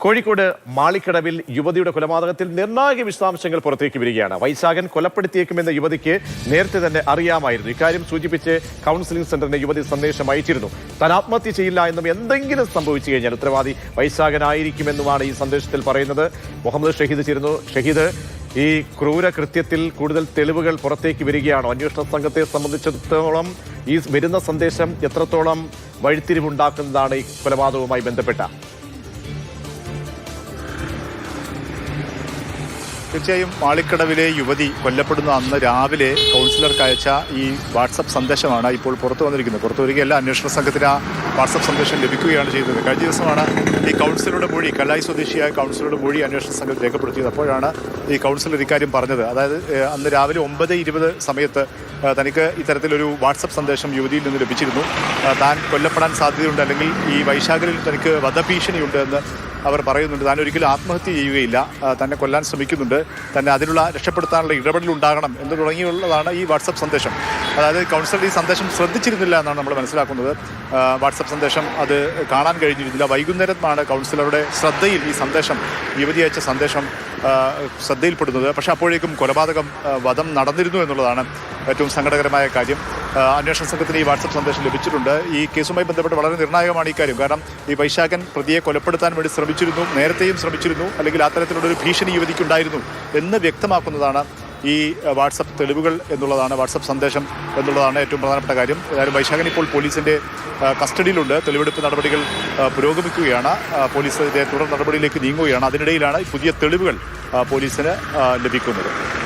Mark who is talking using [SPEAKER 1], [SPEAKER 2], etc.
[SPEAKER 1] കോഴിക്കോട് മാളിക്കടവിൽ യുവതിയുടെ കൊലപാതകത്തിൽ നിർണായക വിശദാംശങ്ങൾ പുറത്തേക്ക് വരികയാണ്. വൈശാഖൻ കൊലപ്പെടുത്തിയേക്കുമെന്ന യുവതിക്ക് നേരത്തെ തന്നെ അറിയാമായിരുന്നു. ഇക്കാര്യം സൂചിപ്പിച്ച് കൗൺസിലിംഗ് സെന്ററിന് യുവതി സന്ദേശം അയച്ചിരുന്നു. താൻ ആത്മഹത്യ ചെയ്യില്ല എന്നും എന്തെങ്കിലും സംഭവിച്ചു കഴിഞ്ഞാൽ ഉത്തരവാദി വൈശാഖനായിരിക്കുമെന്നുമാണ് ഈ സന്ദേശത്തിൽ പറയുന്നത്. മുഹമ്മദ് ഷഹീദ് ചേരുന്നു. ഷഹീദ്, ഈ ക്രൂര കൃത്യത്തിൽ കൂടുതൽ തെളിവുകൾ പുറത്തേക്ക് വരികയാണോ? അന്വേഷണ സംഘത്തെ സംബന്ധിച്ചിടത്തോളം ഈ വരുന്ന സന്ദേശം എത്രത്തോളം വഴിത്തിരിവുണ്ടാക്കുന്നതാണ് ഈ കൊലപാതകവുമായി ബന്ധപ്പെട്ട?
[SPEAKER 2] തീർച്ചയായും മാളിക്കടവിലെ യുവതി കൊല്ലപ്പെടുന്ന അന്ന് രാവിലെ കൗൺസിലർക്ക് അയച്ച ഈ വാട്സപ്പ് സന്ദേശമാണ് ഇപ്പോൾ പുറത്തു വന്നിരിക്കുന്നത്. പുറത്തു വരികയല്ല, അന്വേഷണ സംഘത്തിന് ആ വാട്സപ്പ് സന്ദേശം ലഭിക്കുകയാണ് ചെയ്തത്. കഴിഞ്ഞ ദിവസമാണ് ഈ കൗൺസിലറുടെ മൊഴി, കല്ലായി സ്വദേശിയായ കൗൺസിലറുടെ മൊഴി അന്വേഷണ സംഘം രേഖപ്പെടുത്തിയത്. അപ്പോഴാണ് ഈ കൗൺസിലർ ഇക്കാര്യം പറഞ്ഞത്. അതായത് അന്ന് രാവിലെ 9:20 സമയത്ത് തനിക്ക് ഇത്തരത്തിലൊരു വാട്സപ്പ് സന്ദേശം യുവതിയിൽ നിന്ന് ലഭിച്ചിരുന്നു. താൻ കൊല്ലപ്പെടാൻ സാധ്യതയുണ്ട്, അല്ലെങ്കിൽ ഈ വൈശാഖിൽ തനിക്ക് വധഭീഷണിയുണ്ട് എന്ന് അവർ പറയുന്നുണ്ട്. താൻ ഒരിക്കലും ആത്മഹത്യ ചെയ്യുകയില്ല, തന്നെ കൊല്ലാൻ ശ്രമിക്കുന്നുണ്ട്, തന്നെ അതിനുള്ള രക്ഷപ്പെടുത്താനുള്ള ഇടപെടൽ ഉണ്ടാകണം എന്ന് തുടങ്ങിയുള്ളതാണ് ഈ വാട്സപ്പ് സന്ദേശം. അതായത് കൗൺസിലർ ഈ സന്ദേശം ശ്രദ്ധിച്ചിരുന്നില്ല എന്നാണ് നമ്മൾ മനസ്സിലാക്കുന്നത്. വാട്സപ്പ് സന്ദേശം അത് കാണാൻ കഴിഞ്ഞിരുന്നില്ല. വൈകുന്നേരമാണ് കൗൺസിലറുടെ ശ്രദ്ധയിൽ ഈ സന്ദേശം, യുവതി അയച്ച സന്ദേശം ശ്രദ്ധയിൽപ്പെടുന്നത്. പക്ഷേ അപ്പോഴേക്കും കൊലപാതകം, വധം നടന്നിരുന്നു എന്നുള്ളതാണ് ഏറ്റവും സങ്കടകരമായ കാര്യം. അന്വേഷണ സംഘത്തിന് ഈ വാട്സപ്പ് സന്ദേശം ലഭിച്ചിട്ടുണ്ട്. ഈ കേസുമായി ബന്ധപ്പെട്ട് വളരെ നിർണായകമാണ് ഈ കാര്യം. കാരണം ഈ വൈശാഖൻ പ്രതിയെ കൊലപ്പെടുത്താൻ വേണ്ടി ശ്രമിച്ചിരുന്നു, നേരത്തെയും ശ്രമിച്ചിരുന്നു, അല്ലെങ്കിൽ അത്തരത്തിലുള്ളൊരു ഭീഷണി യുവതിക്കുണ്ടായിരുന്നു എന്ന് വ്യക്തമാക്കുന്നതാണ് ഈ വാട്സപ്പ് തെളിവുകൾ എന്നുള്ളതാണ്, വാട്സപ്പ് സന്ദേശം എന്നുള്ളതാണ് ഏറ്റവും പ്രധാനപ്പെട്ട കാര്യം. ഏതായാലും വൈശാഖൻ ഇപ്പോൾ പോലീസിൻ്റെ കസ്റ്റഡിയിലുണ്ട്. തെളിവെടുപ്പ് നടപടികൾ പുരോഗമിക്കുകയാണ്. പോലീസ് ഇതിൻ്റെ തുടർ നടപടിയിലേക്ക് നീങ്ങുകയാണ്. അതിനിടയിലാണ് പുതിയ തെളിവുകൾ പോലീസിന് ലഭിക്കുന്നത്.